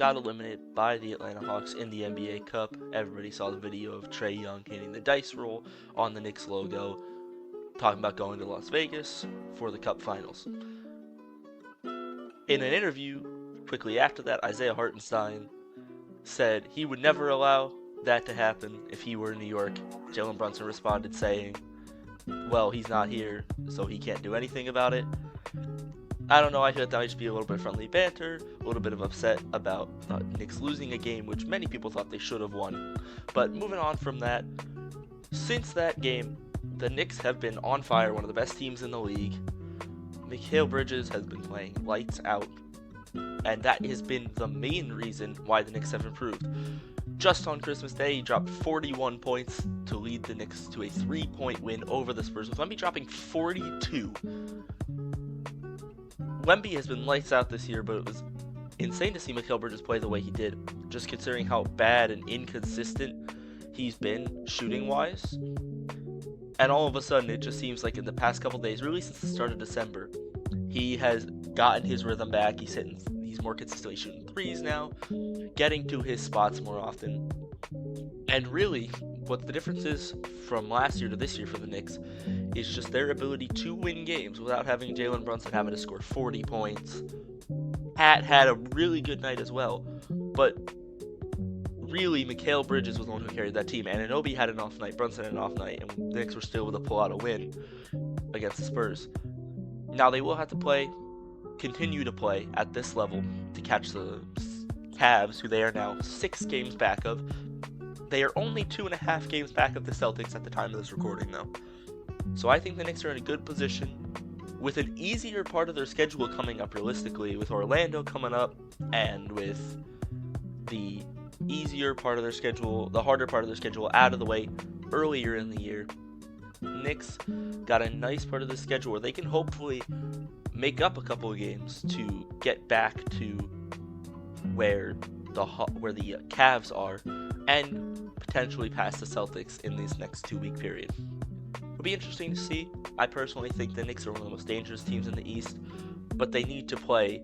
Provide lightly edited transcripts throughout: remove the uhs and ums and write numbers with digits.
got eliminated by the Atlanta Hawks in the NBA Cup. Everybody saw the video of Trae Young hitting the dice roll on the Knicks logo, talking about going to Las Vegas for the Cup Finals. In an interview quickly after that, Isaiah Hartenstein said he would never allow that to happen if he were in New York. Jalen Brunson responded saying, well, he's not here, so he can't do anything about it. I don't know, I feel like that might just be a little bit of friendly banter, a little bit of upset about Knicks losing a game, which many people thought they should have won. But moving on from that, since that game, the Knicks have been on fire, one of the best teams in the league. Mikal Bridges has been playing lights out, and that has been the main reason why the Knicks have improved. Just on Christmas Day, he dropped 41 points to lead the Knicks to a 3-point win over the Spurs, with Wemby dropping 42. Wemby has been lights out this year, but it was insane to see Mikal Bridges play the way he did, just considering how bad and inconsistent he's been shooting-wise. And all of a sudden, it just seems like in the past couple days, really since the start of December, he has gotten his rhythm back. He's more consistently shooting threes now, getting to his spots more often. And really, what the difference is from last year to this year for the Knicks is just their ability to win games without having Jalen Brunson having to score 40 points. Pat had a really good night as well, but really, Mikal Bridges was the one who carried that team. Anunoby had an off night, Brunson had an off night, and the Knicks were still able to pull out a win against the Spurs. Now, they will have to continue to play at this level to catch the Cavs, who they are now 6 games back of. They are only 2.5 games back of the Celtics at the time of this recording, though. So I think the Knicks are in a good position with an easier part of their schedule coming up realistically, with Orlando coming up, and with the easier part of their schedule, the harder part of their schedule out of the way earlier in the year. Knicks got a nice part of the schedule where they can hopefully make up a couple of games to get back to where the Cavs are and potentially pass the Celtics in this next 2-week period. It'll be interesting to see. I personally think the Knicks are one of the most dangerous teams in the East, but they need to play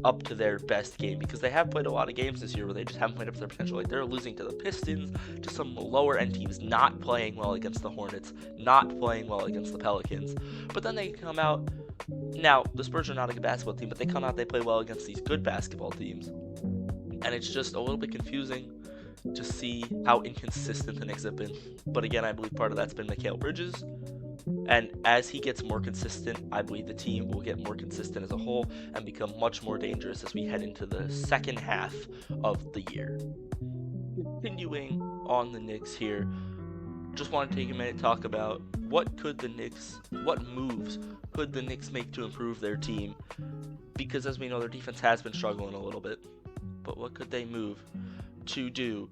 up to their best game, because they have played a lot of games this year where they just haven't played up to their potential. Like, they're losing to the Pistons, to some lower end teams, not playing well against the Hornets, not playing well against the Pelicans. But then they come out. Now, the Spurs are not a good basketball team, but they come out, they play well against these good basketball teams. And it's just a little bit confusing to see how inconsistent the Knicks have been. But again, I believe part of that's been Mikal Bridges. And as he gets more consistent, I believe the team will get more consistent as a whole and become much more dangerous as we head into the second half of the year. Continuing on the Knicks here, just want to take a minute to talk about what moves could the Knicks make to improve their team, because as we know, their defense has been struggling a little bit. But what could they move to do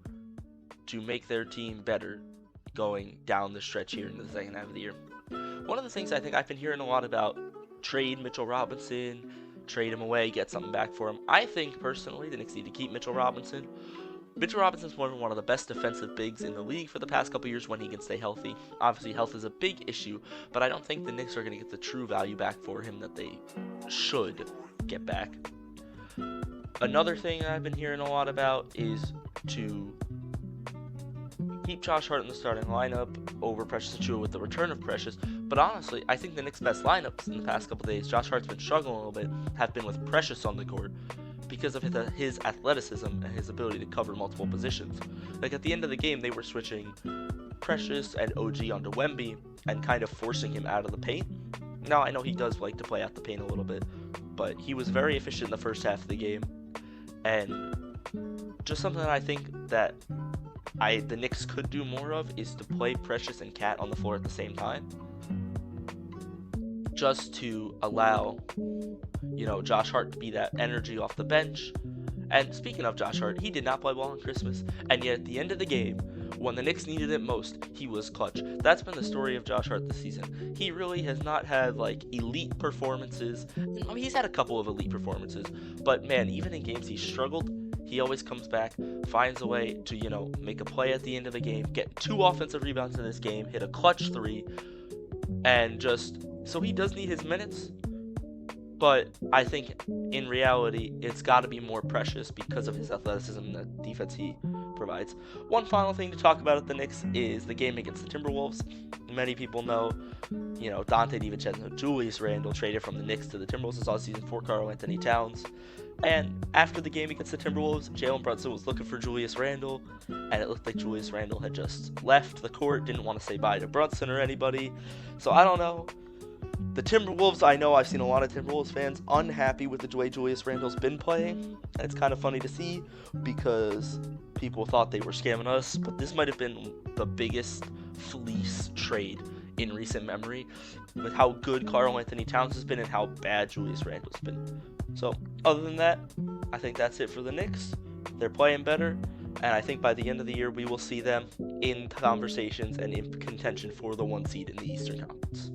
to make their team better going down the stretch here in the second half of the year? One of the things I think I've been hearing a lot about, trade Mitchell Robinson, trade him away, get something back for him. I think personally the Knicks need to keep Mitchell Robinson. Mitchell Robinson's one of the best defensive bigs in the league for the past couple years when he can stay healthy. Obviously, health is a big issue, but I don't think the Knicks are going to get the true value back for him that they should get back. Another thing I've been hearing a lot about is to keep Josh Hart in the starting lineup over Precious Achiuwa with the return of Precious. But honestly, I think the Knicks' best lineups in the past couple days, Josh Hart's been struggling a little bit, have been with Precious on the court because of his athleticism and his ability to cover multiple positions. Like, at the end of the game, they were switching Precious and OG onto Wemby and kind of forcing him out of the paint. Now, I know he does like to play out the paint a little bit, but he was very efficient in the first half of the game. And just something that I think that the Knicks could do more of is to play Precious and Cat on the floor at the same time, just to allow, Josh Hart to be that energy off the bench. And speaking of Josh Hart, he did not play well on Christmas, and yet at the end of the game, when the Knicks needed it most, he was clutch. That's been the story of Josh Hart this season. He really has not had elite performances. I mean, he's had a couple of elite performances, but man, even in games he struggled, he always comes back, finds a way to, make a play at the end of the game, get 2 offensive rebounds in this game, hit a clutch 3, and so he does need his minutes, But I think in reality, it's got to be more precious because of his athleticism and the defense he provides. One final thing to talk about at the Knicks is the game against the Timberwolves. Many people know, Dante DiVincenzo, Julius Randle traded from the Knicks to the Timberwolves this offseason for Karl-Anthony Towns. And after the game against the Timberwolves, Jalen Brunson was looking for Julius Randle, and it looked like Julius Randle had just left the court, didn't want to say bye to Brunson or anybody. So I don't know. The Timberwolves, I know I've seen a lot of Timberwolves fans unhappy with the way Julius Randle's been playing. And it's kind of funny to see because people thought they were scamming us, but this might have been the biggest fleece trade in recent memory with how good Karl-Anthony Towns has been and how bad Julius Randle's been. So, other than that, I think that's it for the Knicks. They're playing better, and I think by the end of the year we will see them in conversations and in contention for the 1 seed in the Eastern Conference.